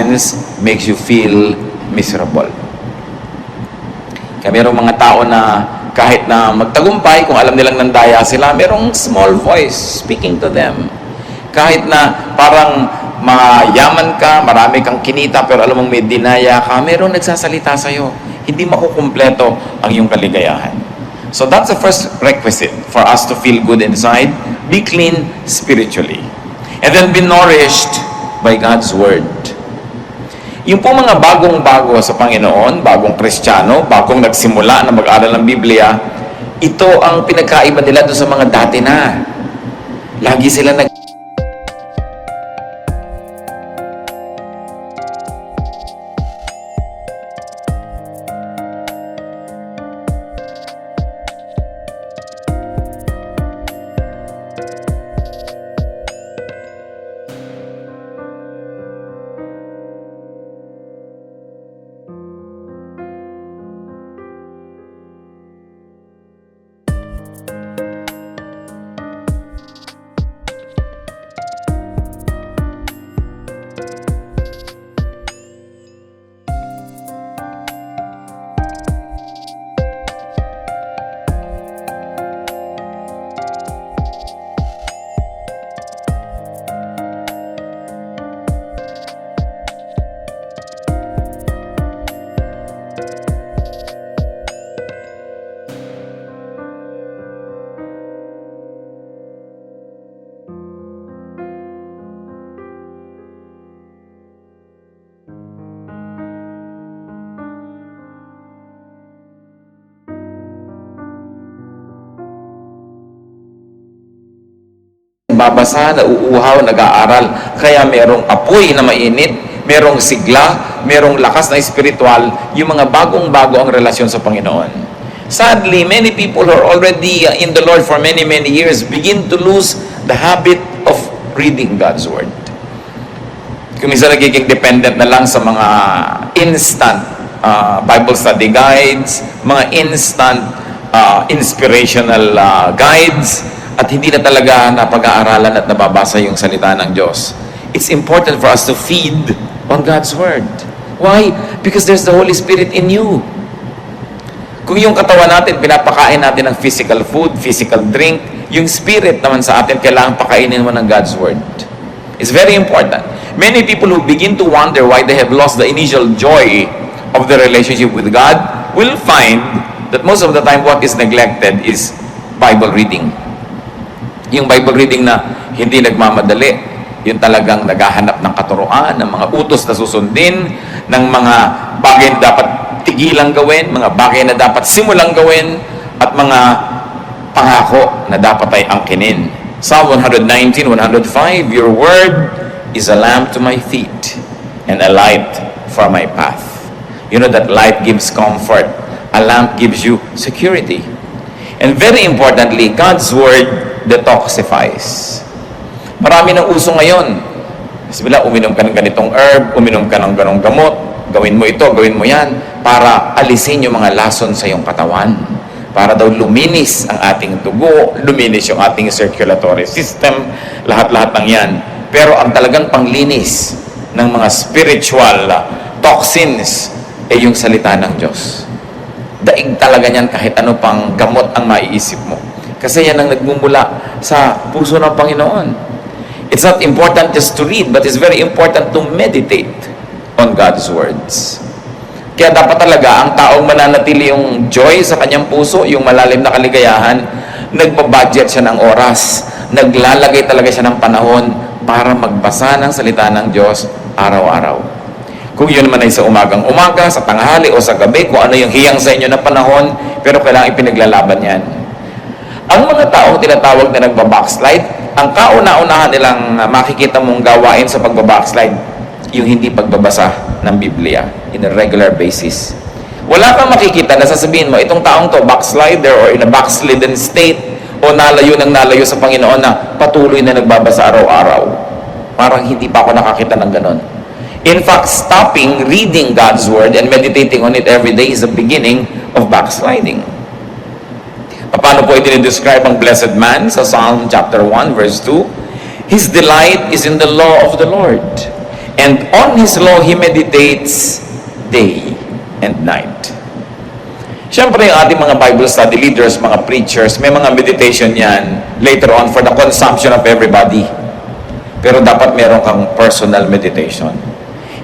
sense, makes you feel miserable. Kaya merong mga tao na kahit na magtagumpay, kung alam nilang nandaya sila, merong small voice speaking to them. Kahit na parang mayaman ka, marami kang kinita, pero alam mong may dinaya ka, merong nagsasalita sa'yo. Hindi makukumpleto ang iyong kaligayahan. So that's the first requisite for us to feel good inside. Be clean spiritually. And then be nourished by God's Word. Yung po mga bagong-bago sa Panginoon, bagong Kristiyano, bagong nagsimula na mag-aral ng Biblia, ito ang pinagkaiba nila doon sa mga dati na. Lagi sila babasa, nauuhaw, nag-aaral. Kaya merong apoy na mainit, merong sigla, merong lakas na espiritual, yung mga bagong-bago ang relasyon sa Panginoon. Sadly, many people who are already in the Lord for many, many years begin to lose the habit of reading God's Word. Kung minsan nagiging dependent na lang sa mga instant Bible study guides, mga instant inspirational guides, at hindi na talaga napag-aaralan at nababasa yung salita ng Diyos. It's important for us to feed on God's Word. Why? Because there's the Holy Spirit in you. Kung yung katawan natin, pinapakain natin ng physical food, physical drink, yung spirit naman sa atin, kailangan pakainin mo ng God's Word. It's very important. Many people who begin to wonder why they have lost the initial joy of the relationship with God will find that most of the time what is neglected is Bible reading. Yung Bible reading na hindi nagmamadali, yung talagang naghahanap ng katuruan, ng mga utos na susundin, ng mga bagay na dapat tigilang gawin, mga bagay na dapat simulang gawin, at mga pangako na dapat ay angkinin. Psalm 119, 105, your word is a lamp to my feet and a light for my path. You know that light gives comfort. A lamp gives you security. And very importantly, God's Word detoxifies. Marami ng uso ngayon. Bismillah, uminom ka ng ganitong herb, uminom ka ng ganong gamot, gawin mo ito, gawin mo yan, para alisin yung mga lason sa iyong katawan. Para daw luminis ang ating dugo, luminis yung ating circulatory system, lahat-lahat ng yan. Pero ang talagang panglinis ng mga spiritual toxins ay yung salita ng Diyos. Daig talaga niyan kahit ano pang gamot ang maiisip mo. Kasi yan ang nagmumula sa puso ng Panginoon. It's not important just to read, but it's very important to meditate on God's words. Kaya dapat talaga ang taong mananatili yung joy sa kanyang puso, yung malalim na kaligayahan, nagbabudget siya ng oras, naglalagay talaga siya ng panahon para magbasa ng salita ng Diyos araw-araw. Kung yun naman ay sa umagang-umaga, sa tanghali o sa gabi, kung ano yung hiyang sa inyo na panahon, pero kailangan ipinaglalaban yan. Ang mga taong tinatawag na nagbabackslide, ang kauna-unahan nilang makikita mong gawain sa pagbabackslide, yung hindi pagbabasa ng Biblia in a regular basis. Wala kang makikita na sasabihin mo, itong taong to, backslider or in a backslidden state, o nalayo ng nalayo sa Panginoon na patuloy na nagbabasa araw-araw. Parang hindi pa ako nakakita ng ganon. In fact, stopping reading God's Word and meditating on it every day is the beginning of backsliding. Paano po i-describe ang blessed man sa Psalm chapter 1 verse 2? His delight is in the law of the Lord, And on His law, he meditates day and night. Siyempre, yung ating mga Bible study leaders, mga preachers, may mga meditation yan later on for the consumption of everybody. Pero dapat meron kang personal meditation.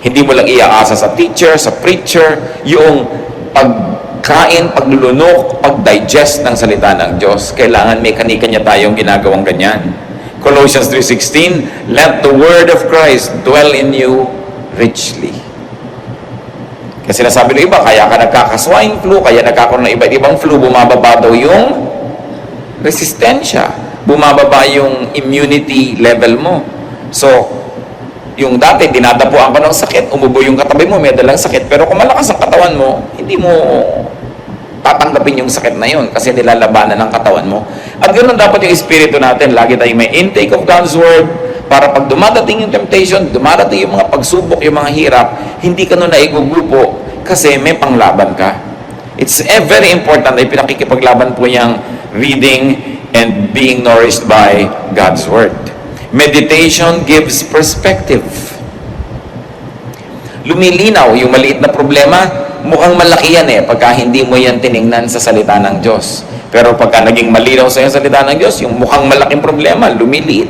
Hindi mo lang iaasa sa teacher, sa preacher, yung pagkain, paglulunok, pag-digest ng salita ng Diyos. Kailangan may kanya tayong ginagawang ganyan. Colossians 3:16, let the word of Christ dwell in you richly. Kasi sinasabi ng iba, kaya ka nagkaka-swine flu, kaya nagkakaroon ng iba't ibang flu, bumababa daw yung resistensya, bumababa yung immunity level mo. So, yung dati, dinadapuan ka ng sakit, umubo yung katabi mo, may dalang sakit, pero kung malakas ang katawan mo, hindi mo tatanggapin yung sakit na yun kasi nilalabanan ng katawan mo. At ganoon dapat yung espiritu natin, lagi tayong may intake of God's Word, para pag dumadating yung temptation, dumadating yung mga pagsubok, yung mga hirap, hindi ka nun naigugupo kasi may panglaban ka. It's very important na pinakikipaglaban po yung reading and being nourished by God's Word. Meditation gives perspective. Lumilinaw yung maliit na problema, mukhang malaki yan pagka hindi mo yan tiningnan sa salita ng Diyos. Pero pagka naging malinaw sa yung salita ng Diyos, yung mukhang malaking problema, lumiliit.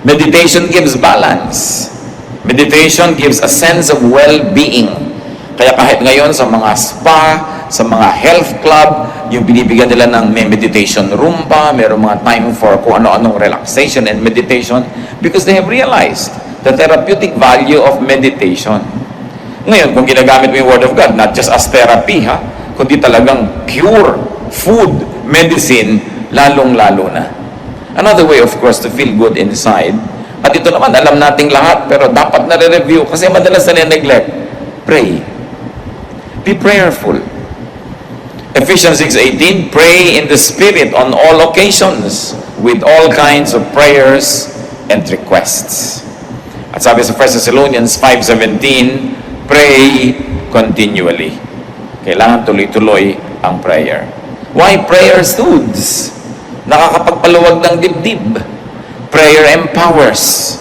Meditation gives balance. Meditation gives a sense of well-being. Kaya kahit ngayon sa mga spa, sa mga health club, yung binibigyan nila ng may meditation room pa, mayroong mga time for kung ano-anong relaxation and meditation because they have realized the therapeutic value of meditation. Ngayon, kung ginagamit mo yung Word of God, not just as therapy, kundi talagang pure food, medicine, lalong-lalo na. Another way, of course, to feel good inside. At ito naman, alam nating lahat, pero dapat na-review kasi madalas na neglect. Pray. Be prayerful. Ephesians 6:18, pray in the Spirit on all occasions with all kinds of prayers and requests. At sabi sa 1 Thessalonians 5:17, pray continually. Kailangan tuloy-tuloy ang prayer. Why prayer soothes? Nakakapagpaluwag ng dibdib. Prayer empowers.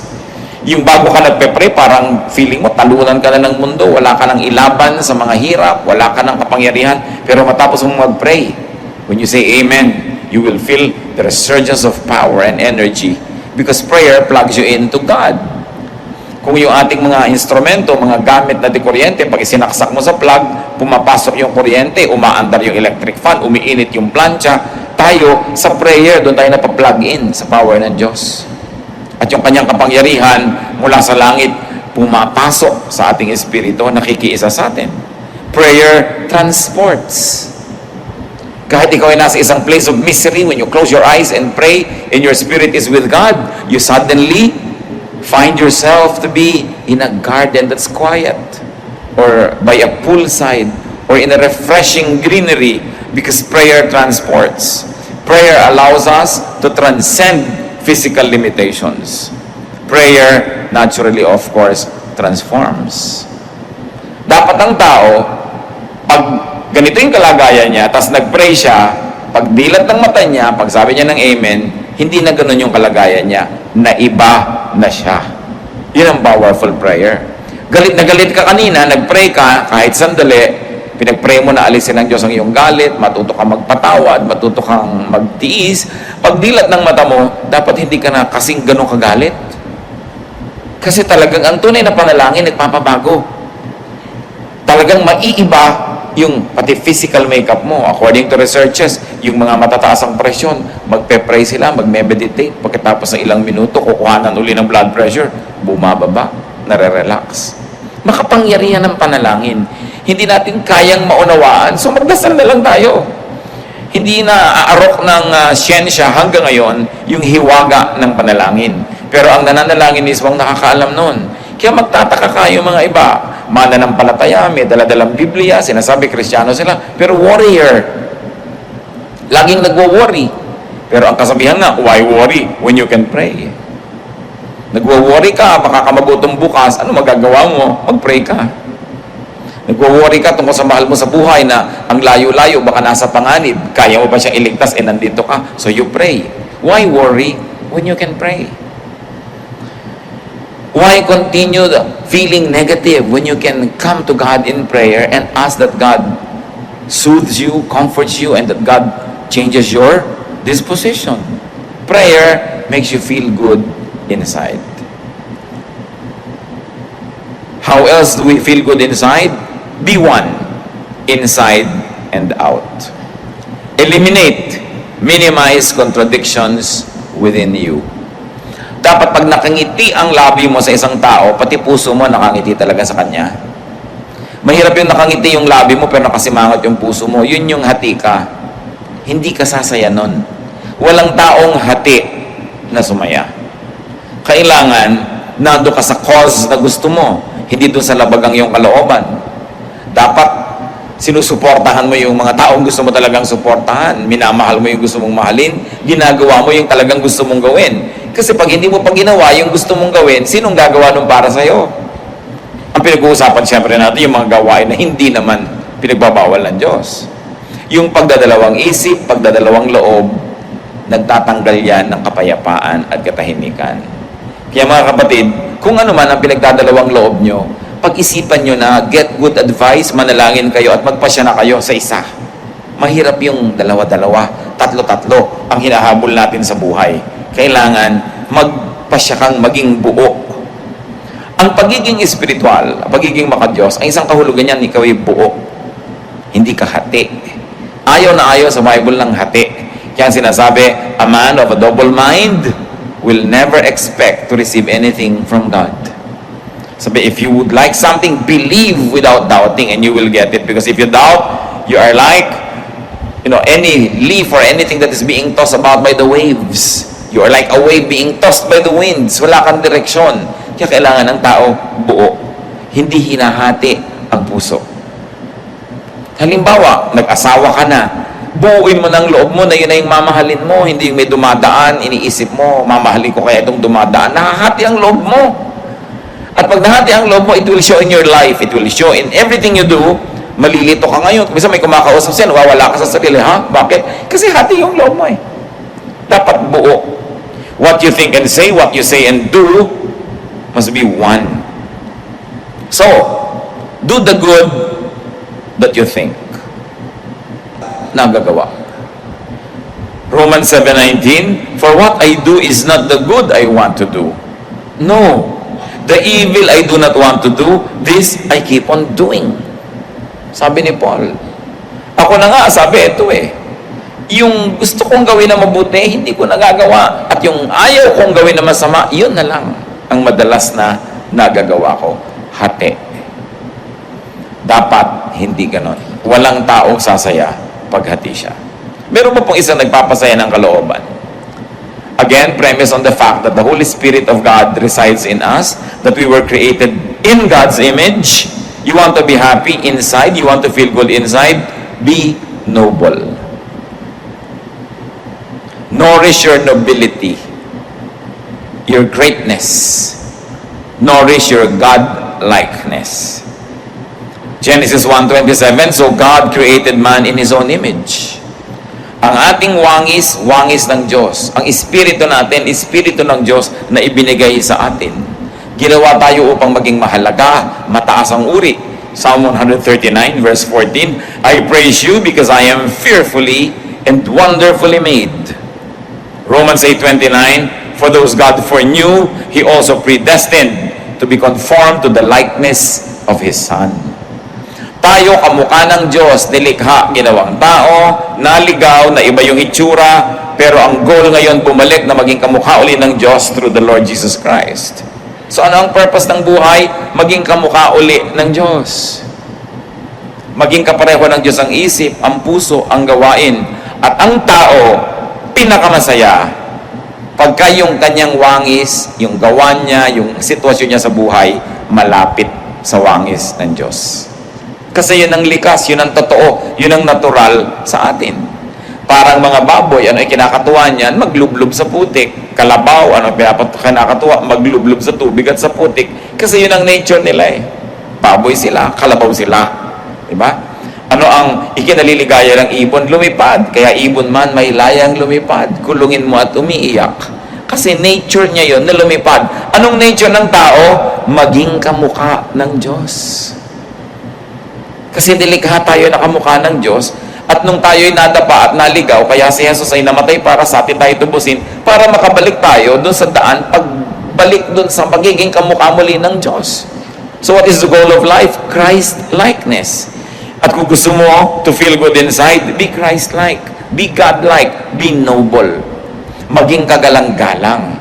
Yung bago ka nagpe-pray, parang feeling mo, talunan ka na ng mundo, wala ka nang ilaban sa mga hirap, wala ka nang kapangyarihan, pero matapos mong mag-pray, when you say amen, you will feel the resurgence of power and energy because prayer plugs you into God. Kung yung ating mga instrumento, mga gamit na di kuryente, pag isinaksak mo sa plug, pumapasok yung kuryente, umaandar yung electric fan, umiinit yung plancha, tayo sa prayer, doon tayo napaplug in sa power ng Diyos. At yung kanyang kapangyarihan mula sa langit, pumapasok sa ating espiritu, nakikiisa sa atin. Prayer transports. Kahit ikaw ay nasa isang place of misery, when you close your eyes and pray, and your spirit is with God, you suddenly find yourself to be in a garden that's quiet, or by a poolside, or in a refreshing greenery, because prayer transports. Prayer allows us to transcend physical limitations. Prayer, naturally, of course, transforms. Dapat ang tao, pag ganito yung kalagayan niya, tapos nag-pray siya, pag dilat ng mata niya, pag sabi niya ng amen, hindi na ganun yung kalagayan niya, naiba na siya. Yun ang powerful prayer. Galit na galit ka kanina, nag-pray ka, kahit sandali, pinag-pray mo na alisin ng Diyos ang iyong galit, matuto kang magpatawad, matuto kang magtiis. Pag dilat ng mata mo, dapat hindi ka na kasing ganun kagalit. Kasi talagang ang tunay na panalangin, nagpapabago. Talagang maiiba yung pati physical makeup mo. According to researches, yung mga matataas ang presyon, magpe-pray sila, magme-meditate. Pagkatapos ng ilang minuto, kukuhanan uli ng blood pressure, bumababa, nare-relax. Makapangyarihan ng panalangin. Hindi natin kayang maunawaan, so magdasal na lang tayo. Hindi na aarok ng siyensya hanggang ngayon yung hiwaga ng panalangin. Pero ang nananalangin mismo ang nakakaalam nun. Kaya magtataka kayo mga iba, mananampalataya, may daladalang Biblia, sinasabi Kristiyano sila, pero warrior. Laging nagwo-worry. Pero ang kasabihan nga, why worry when you can pray? Nagwo-worry ka, baka ka magutom bukas, ano magagawa mo? Mag-pray ka. Nagwo-worry ka tungkol sa mahal mo sa buhay na ang layo-layo, baka nasa panganib, kaya mo ba siyang iligtas, nandito ka, so you pray. Why worry when you can pray? Why continue feeling negative when you can come to God in prayer and ask that God soothes you, comforts you, and that God changes your disposition? Prayer makes you feel good inside. How else do we feel good inside? Be one, inside and out. Eliminate, minimize contradictions within you. Dapat pag nakangiti ang labi mo sa isang tao, pati puso mo nakangiti talaga sa kanya. Mahirap yung nakangiti yung labi mo pero nakasimangot yung puso mo. Yun yung hati ka. Hindi ka sasaya nun. Walang taong hati na sumaya. Kailangan, nando ka sa cause na gusto mo. Hindi doon sa labagang yung kalooban. Dapat, sinusuportahan mo yung mga taong gusto mo talagang suportahan. Minamahal mo yung gusto mong mahalin. Ginagawa mo yung talagang gusto mong gawin. Kasi pag hindi mo pa ginawa yung gusto mong gawin, sinong gagawa nun para sa'yo? Ang pinag-uusapan siyempre natin yung mga gawain na hindi naman pinagbabawal ng Diyos. Yung pagdadalawang isip, pagdadalawang loob, nagtatanggal yan ng kapayapaan at katahimikan. Kaya mga kapatid, kung ano man ang pinagdadalawang loob nyo, pag-isipan nyo na get good advice, manalangin kayo at magpasya na kayo sa isa. Mahirap yung dalawa-dalawa, tatlo-tatlo ang hinahabol natin sa buhay. Kailangan magpasya kang maging buo. Ang pagiging espiritual, ang pagiging makadiyos, ang isang kahulugan niyan, ikaw ay buo. Hindi ka hati. Ayaw na ayaw sa Bible ng hati. Kaya sinasabi, a man of a double mind will never expect to receive anything from God. Sabi, if you would like something, believe without doubting and you will get it. Because if you doubt, you are like, any leaf or anything that is being tossed about by the waves. You are like a wave being tossed by the winds. Wala kang direksyon. Kaya kailangan ng tao buo. Hindi hinahati ang puso. Halimbawa, nag-asawa ka na. Buuin mo ng loob mo na yun ay yung mamahalin mo. Hindi yung may dumadaan, iniisip mo, mamahalin ko kaya itong dumadaan. Nahahati ang loob mo. At pag nahati ang loob mo, it will show in your life. It will show in everything you do. Malilito ka ngayon. Kasi may kumakausap siya, wawala ka sa sarili. Ha? Bakit? Kasi hati yung loob mo eh. Dapat buo. What you think and say, what you say and do, must be one. So, do the good that you think. Nagagawa. Romans 7:19, for what I do is not the good I want to do. No. The evil I do not want to do, this I keep on doing. Sabi ni Paul. Ako na nga, sabi ito eh. Yung gusto kong gawin na mabuti, hindi ko nagagawa. At yung ayaw kong gawin na masama, yun na lang ang madalas na nagagawa ko. Hati. Dapat hindi ganon. Walang taong sasaya paghati siya. Meron mo pong isang nagpapasaya ng kalooban. Again, premise on the fact that the Holy Spirit of God resides in us, that we were created in God's image. You want to be happy inside, you want to feel good inside, be noble. Nourish your nobility, your greatness. Nourish your God-likeness. Genesis 1:27, so God created man in His own image. Ang ating wangis, wangis ng Diyos. Ang espiritu natin, espiritu ng Diyos na ibinigay sa atin. Ginawa tayo upang maging mahalaga, mataas ang uri. Psalm 139 verse 14, I praise you because I am fearfully and wonderfully made. Romans 8:29, for those God foreknew, He also predestined to be conformed to the likeness of His Son. Tayo, kamukha ng Diyos, nilikha, ginawang tao, naligaw, na iba yung itsura, pero ang goal ngayon, bumalik na maging kamukha uli ng Diyos through the Lord Jesus Christ. So ano ang purpose ng buhay? Maging kamukha uli ng Diyos. Maging kapareho ng Diyos ang isip, ang puso, ang gawain. At ang tao, pinakamasaya pagka yung kanyang wangis, yung gawa niya, yung sitwasyon niya sa buhay, malapit sa wangis ng Diyos. Kasi yun ang likas, yun ang totoo, yun ang natural sa atin. Parang mga baboy, ano ay kinakatuwa niyan? Maglublob sa putik. Kalabaw, ano kinakatuwa? Maglublob sa tubig at sa putik. Kasi yun ang nature nila eh. Baboy sila, kalabaw sila. Diba? Ano ang ikinaliligaya ng ibon? Lumipad. Kaya ibon man may layang lumipad. Kulungin mo at umiiyak. Kasi nature niya yon na lumipad. Anong nature ng tao? Maging kamukha ng Diyos. Kasi nilikha tayo na kamukha ng Diyos, at nung tayo'y nadapa at naligaw, kaya si Jesus ay namatay para sa atin tayo tubusin, para makabalik tayo dun sa daan, pagbalik dun sa pagiging kamukha muli ng Diyos. So what is the goal of life? Christ-likeness. At kung gusto mo to feel good inside, be Christ-like, be God-like, be noble. Maging kagalang-galang.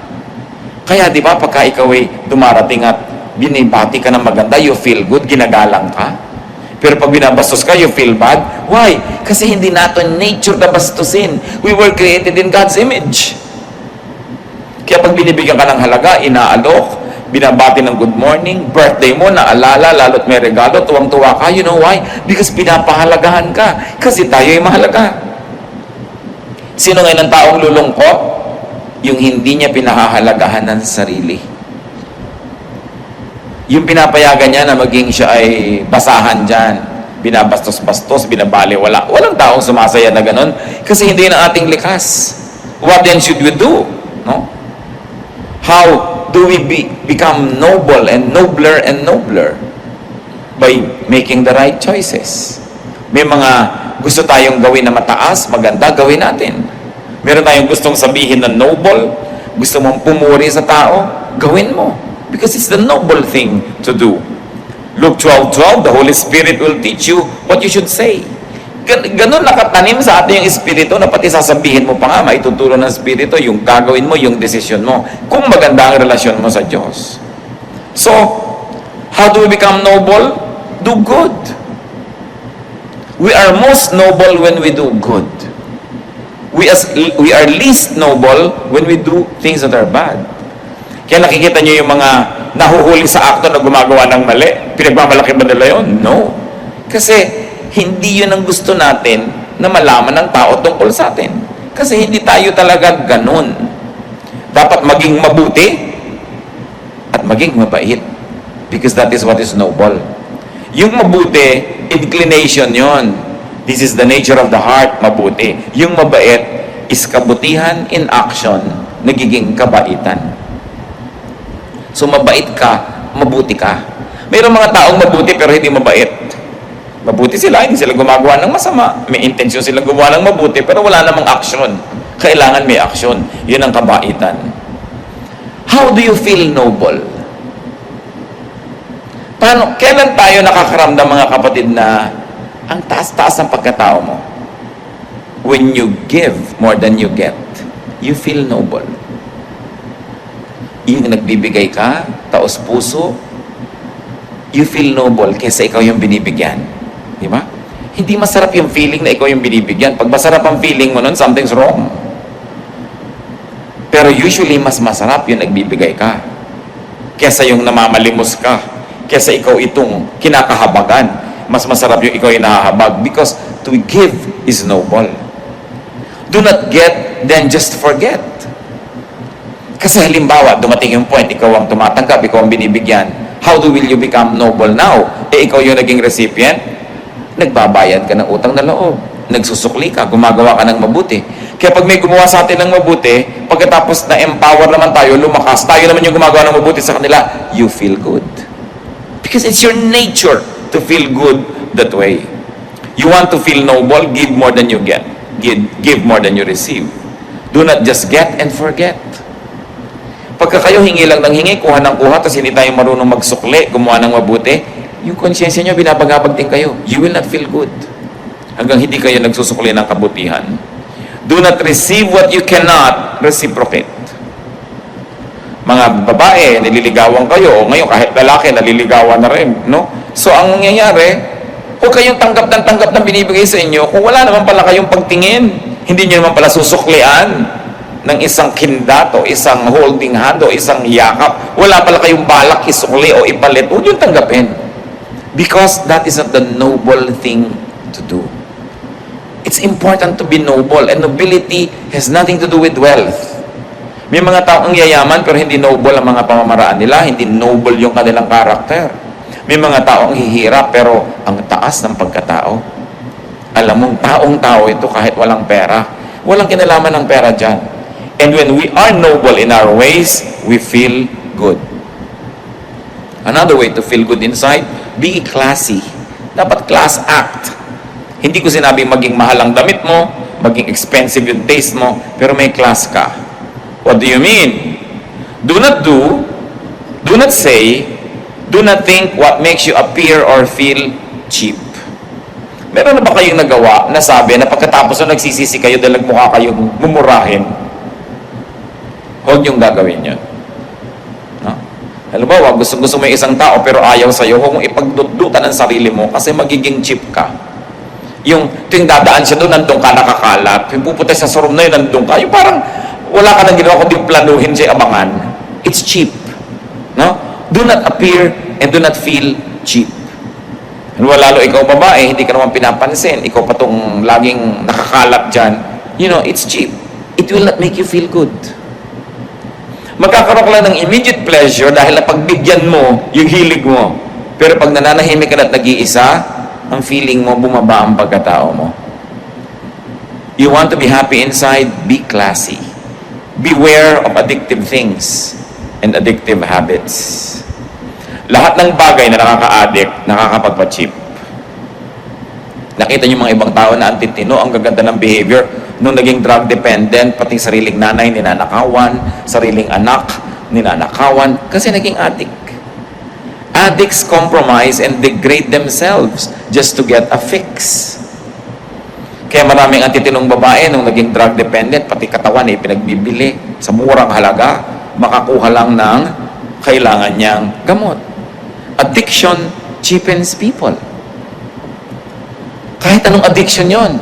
Kaya di ba pagka ikaw ay dumarating at binibati ka ng maganda, you feel good, ginagalang ka. Pero pag binabastos ka, you feel bad. Why? Kasi hindi natin nature na bastusin. We were created in God's image. Kaya pag binibigyan ka ng halaga, inaalok, binabati ng good morning, birthday mo, naalala, lalo't may regalo, tuwang-tuwa ka. You know why? Because pinapahalagahan ka. Kasi tayo ay mahalaga. Sino ngayon ang taong lulungkot? Yung hindi niya pinahahalagahan ng sarili. Yung pinapayagan niya na maging siya ay basahan dyan, binabastos-bastos, binabaliwala. Walang taong sumasaya na ganun kasi hindi na ating likas. What then should we do? No? How do we become noble and nobler by making the right choices? May mga gusto tayong gawin na mataas, maganda, gawin natin. Meron tayong gustong sabihin na noble, gusto mong pumuri sa tao, gawin mo. Because it's the noble thing to do. Luke 12:12, the Holy Spirit will teach you what you should say. Ganun nakatanim sa atin yung Espiritu na pati sasabihin mo pa nga, maituturo ng Espiritu yung gagawin mo, yung desisyon mo, kung maganda ang relasyon mo sa Diyos. So, how do we become noble? Do good. We are most noble when we do good. We are least noble when we do things that are bad. Kaya nakikita nyo yung mga nahuhuli sa akto na gumagawa ng mali. Pinagmamalaki ba nila yun? No. Kasi hindi yun ang gusto natin na malaman ng tao tungkol sa atin. Kasi hindi tayo talaga ganun. Dapat maging mabuti at maging mabait. Because that is what is noble. Yung mabuti, inclination yon. This is the nature of the heart, mabuti. Yung mabait is kabutihan in action, nagiging kabaitan. So, mabait ka, mabuti ka. Mayroong mga taong mabuti pero hindi mabait. Mabuti sila, hindi sila gumagawa ng masama. May intensyon silang gumawa ng mabuti pero wala namang action. Kailangan may action. Yun ang kabaitan. How do you feel noble? Kailan tayo nakakaramdam, mga kapatid, na ang taas-taas ng pagkatao mo? When you give more than you get, you feel noble. Yung nagbibigay ka, taos puso, you feel noble kaysa ikaw yung binibigyan. Di ba? Hindi masarap yung feeling na ikaw yung binibigyan. Pag masarap ang feeling mo nun, something's wrong. Pero usually, mas masarap yung nagbibigay ka kaysa yung namamalimos ka, kaysa ikaw itong kinakahabagan. Mas masarap yung ikaw yung nahahabag because to give is noble. Do not get, then just forget. Kasi halimbawa, dumating yung point, ikaw ang tumatanggap, ikaw ang binibigyan. How will you become noble now? Ikaw yung naging recipient, nagbabayad ka ng utang na loob. Nagsusukli ka, gumagawa ka ng mabuti. Kaya pag may gumawa sa atin ng mabuti, pagkatapos na-empower naman tayo, lumakas, tayo naman yung gumagawa ng mabuti sa kanila, you feel good. Because it's your nature to feel good that way. You want to feel noble, give more than you get. Give more than you receive. Do not just get and forget. Pagka kayo hingi lang ng hingi, kuha ng kuha, tapos hindi tayo marunong magsukli, gumawa ng mabuti, yung konsyensya nyo, binabagabag din kayo. You will not feel good. Hanggang hindi kayo nagsusukli ng kabutihan. Do not receive what you cannot reciprocate. Mga babae, nililigawan kayo, o ngayon kahit lalaki, naliligawan na rin, no? So, ang nangyayari, huwag kayong tanggap ng binibigay sa inyo, kung wala naman pala kayong pagtingin, hindi nyo naman pala susuklian ng isang kindato, isang holding hand, o isang yakap, wala pala kayong balak isukli o ipalit, huwag yung tanggapin. Because that is not the noble thing to do. It's important to be noble, and nobility has nothing to do with wealth. May mga taong yayaman pero hindi noble ang mga pamamaraan nila, hindi noble yung kanilang karakter. May mga taong hihirap pero ang taas ng pagkatao. Alam mong taong-tao ito kahit walang pera. Walang kinalaman ng pera dyan. And when we are noble in our ways, we feel good. Another way to feel good inside, be classy. Dapat class act. Hindi ko sinabing maging mahal ang damit mo, maging expensive yung taste mo, pero may class ka. What do you mean? Do not do not say, do not think what makes you appear or feel cheap. Meron na ba kayong nagawa na sabi na pagkatapos na nagsisisi kayo dahil nagmukha kayong mumurahin? Huwag niyong gagawin yun. No? Halimbawa, gusto mo yung isang tao pero ayaw sa'yo, huwag mong ipagdudutan ang sarili mo kasi magiging cheap ka. Yung tuwing dadaan siya doon, nandun ka nakakalat. Yung pupunta sa showroom na yun, nandun ka. Yung parang wala ka nang ginawa kundi planuhin siya abangan. It's cheap. No? Do not appear and do not feel cheap. Lalo ikaw babae, hindi ka naman pinapansin. Ikaw pa tong laging nakakalat dyan. You know, it's cheap. It will not make you feel good. Magkakaroon ka lang ng immediate pleasure dahil napagbigyan mo yung hilig mo. Pero pag nananahimik ka at nag-iisa, ang feeling mo, bumaba ang pagkatao mo. You want to be happy inside? Be classy. Beware of addictive things and addictive habits. Lahat ng bagay na nakaka-addict, nakakapagpa-cheap. Nakita niyo mga ibang tao na antitino, ang gaganda ng behavior. Nung naging drug dependent, pati sariling nanay, ninanakawan, sariling anak, ninanakawan, kasi naging addict. Addicts compromise and degrade themselves just to get a fix. Kaya maraming antitinong babae nung naging drug dependent, pati katawan ay pinagbibili sa murang halaga, makakuha lang ng kailangan niyang gamot. Addiction cheapens people. Kahit anong addiction yon.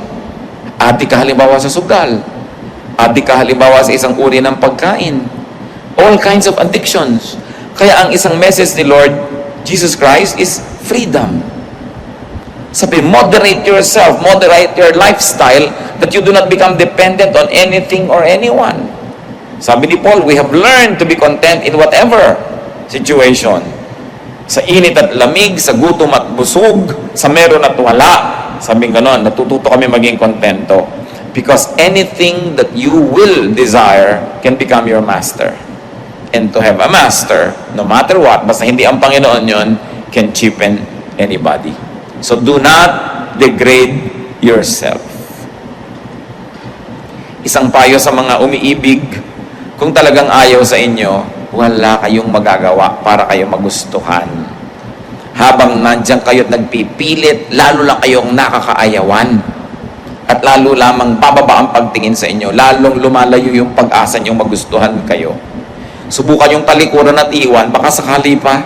Addict ka halimbawa sa sugal. Addict ka halimbawa sa isang uri ng pagkain. All kinds of addictions. Kaya ang isang message ni Lord Jesus Christ is freedom. Sabi, moderate yourself, moderate your lifestyle that you do not become dependent on anything or anyone. Sabi ni Paul, we have learned to be content in whatever situation. Sa init at lamig, sa gutom at busog, sa meron at wala. Sabi ganon, natututo kami maging kontento. Because anything that you will desire can become your master. And to have a master, no matter what, basta hindi ang Panginoon yun, can cheapen anybody. So do not degrade yourself. Isang payo sa mga umiibig, kung talagang ayaw sa inyo, wala kayong magagawa para kayo magustuhan. Habang nandiyan kayo at nagpipilit, lalo lang kayong nakakaayawan. At lalo lamang bababa ang pagtingin sa inyo. Lalong lumalayo yung pag-asa niyong magustuhan kayo. Subukan yung talikuran at iwan, baka sakali pa.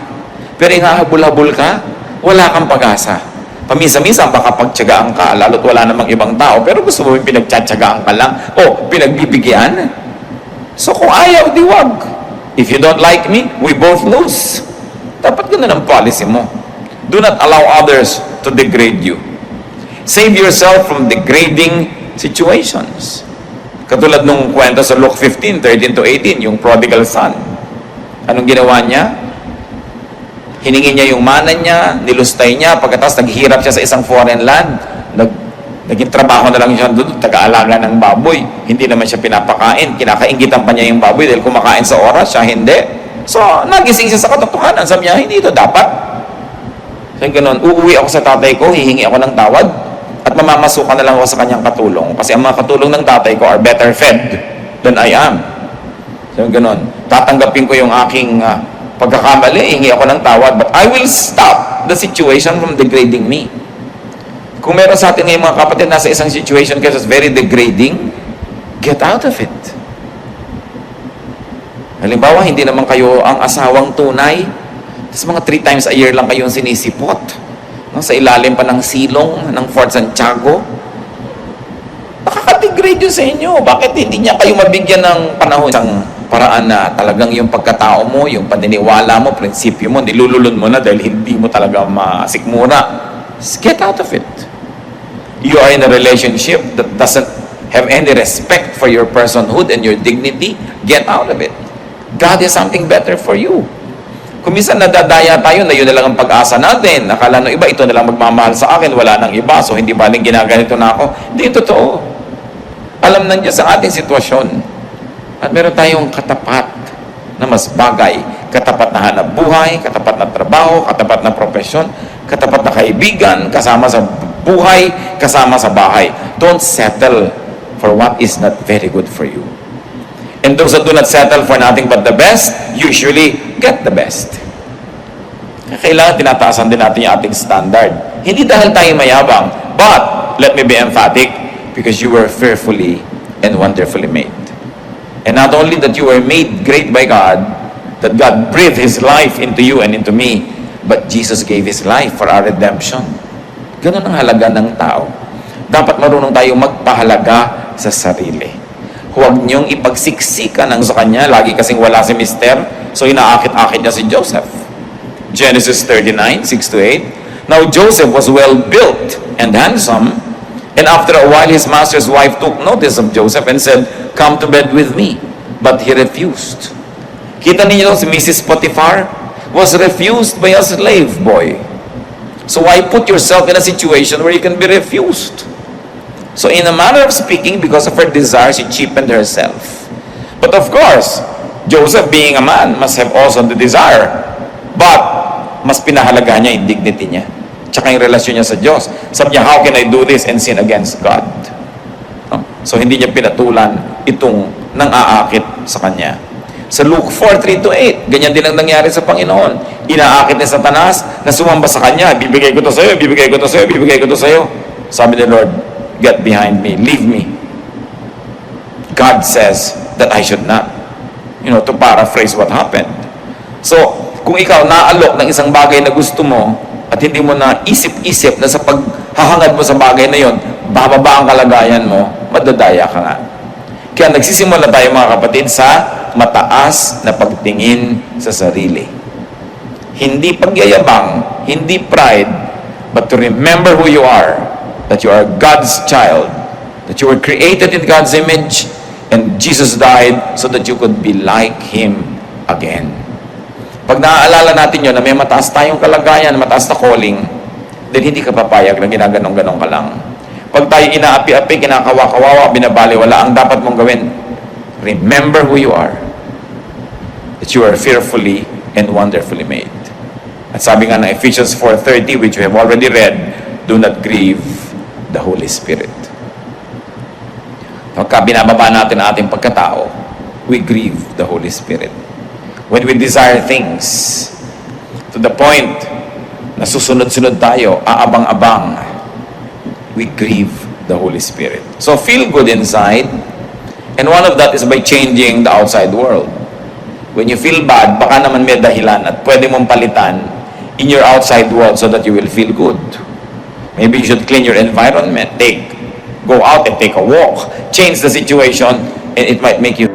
Pero hahabol-habol ka, wala kang pag-asa. Pamisa-misa, baka pagtyagaan ka, lalo't wala namang ibang tao, pero gusto mo yung pinagtsatsagaan ka lang, o pinagbibigyan. So kung ayaw, di wag. If you don't like me, we both lose. Dapat ganun ang policy mo. Do not allow others to degrade you. Save yourself from degrading situations. Katulad nung kwento sa Luke 15, 13 to 18, yung prodigal son. Anong ginawa niya? Hiningi niya yung mana niya, nilustay niya, pagkatapos naghihirap siya sa isang foreign land, naging trabaho na lang siya doon, taga-alaga ng baboy. Hindi naman siya pinapakain, kinakaingitan pa niya yung baboy dahil kumakain sa oras, siya hindi. So, nagising siya sa katotohanan. Sabi niya, hindi ito dapat. So, ganun, uuwi ako sa tatay ko, hihingi ako ng tawad, at mamamasukan na lang ako sa kanyang katulong. Kasi ang mga katulong ng tatay ko are better fed than I am. So, ganun, tatanggapin ko yung aking pagkakamali, hihingi ako ng tawad, but I will stop the situation from degrading me. Kung meron sa atin ngayong mga kapatid nasa isang situation kasi very degrading, get out of it. Halimbawa, hindi naman kayo ang asawang tunay. Tapos mga 3 times a year lang kayong sinisipot. No? Sa ilalim pa ng silong ng Fort Santiago. Nakaka-degrade yun sa inyo. Bakit hindi niya kayo mabigyan ng panahon? Isang paraan na talagang yung pagkatao mo, yung paniniwala mo, prinsipyo mo, nilululun mo na dahil hindi mo talaga masikmura. Just get out of it. You are in a relationship that doesn't have any respect for your personhood and your dignity. Get out of it. God has something better for you. Kung minsan nadadaya tayo na yun na lang ang pag-asa natin. Nakala ng iba, ito na lang magmamahal sa akin, wala nang iba, so hindi baling ginaganito na ako. Hindi totoo. Alam na Diyos ang ating sitwasyon. At meron tayong katapat na mas bagay. Katapat na hanap buhay, katapat na trabaho, katapat na profesyon, katapat na kaibigan, kasama sa buhay, kasama sa bahay. Don't settle for what is not very good for you. And those that do not settle for nothing but the best, usually get the best. Kailangan tinataasan din natin yung ating standard. Hindi dahil tayo mayabang, but, let me be emphatic, because you were fearfully and wonderfully made. And not only that you were made great by God, that God breathed His life into you and into me, but Jesus gave His life for our redemption. Ganun ang halaga ng tao. Dapat marunong tayo magpahalaga sa sarili. Huwag niyong ipagsiksikan ang sa kanya, lagi kasing wala si mister, so inaakit-akit niya si Joseph. Genesis 39, 6-8. Now Joseph was well built and handsome, and after a while his master's wife took notice of Joseph and said, "Come to bed with me." But he refused. Kita ninyo si Mrs. Potiphar was refused by a slave boy. So why put yourself in a situation where you can be refused? So in a manner of speaking, because of her desire, she cheapened herself. But of course, Joseph being a man must have also the desire. But mas pinahalaga niya yung dignity niya. Tsaka yung relasyon niya sa Diyos. Sabi niya, how can I do this and sin against God? No? So hindi niya pinatulan itong nang-aakit sa kanya. Sa Luke 4:3-8, ganyan din ang nangyari sa Panginoon. Inaakit ni Satanas na sumamba sa kanya, bibigay ko to sa'yo, bibigay ko to sa'yo, bibigay ko to sa'yo. Sabi ni Lord, get behind me, leave me. God says that I should not. To paraphrase what happened. So, kung ikaw naalok ng isang bagay na gusto mo at hindi mo na isip-isip na sa paghahangad mo sa bagay na yon, bababa ang kalagayan mo, madadaya ka nga. Kaya nagsisimula tayo mga kapatid sa mataas na pagtingin sa sarili. Hindi pagyayabang, hindi pride, but to remember who you are, that you are God's child, that you were created in God's image, and Jesus died so that you could be like Him again. Pag naaalala natin yun, na may mataas tayong kalagayan, mataas na calling, then hindi ka papayag na ginaganong-ganong ka lang. Pag tayo inaapi-api, kinakawa-kawawa, binabaliwala, ang dapat mong gawin, remember who you are, that you are fearfully and wonderfully made. At sabi nga na Ephesians 4:30, which we have already read, do not grieve the Holy Spirit. Pagka binababa natin ang ating pagkatao, we grieve the Holy Spirit. When we desire things to the point na susunod-sunod tayo, aabang-abang, we grieve the Holy Spirit. So feel good inside, and one of that is by changing the outside world. When you feel bad, baka naman may dahilan at pwede mong palitan in your outside world so that you will feel good. Maybe you should clean your environment, go out and take a walk, change the situation, and it might make you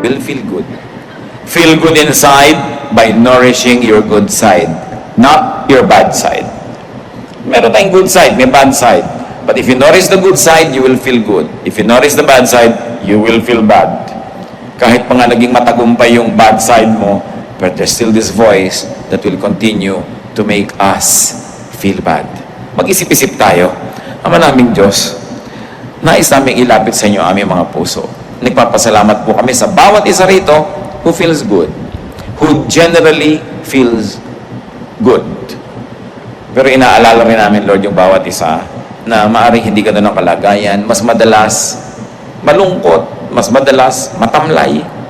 will feel good. Feel good inside by nourishing your good side, not your bad side. Meron tayong good side, may bad side. But if you nourish the good side, you will feel good. If you nourish the bad side, you will feel bad. Kahit pa nga naging matagumpay yung bad side mo, but there's still this voice that will continue to make us feel bad. Mag-isip-isip tayo. Ama naming Diyos, nais naming ilapit sa inyo aming mga puso. Nagpapasalamat po kami sa bawat isa rito who feels good, who generally feels good. Pero inaalala rin namin, Lord, yung bawat isa na maaaring hindi ka doon ng kalagayan, mas madalas malungkot, mas madalas matamlay.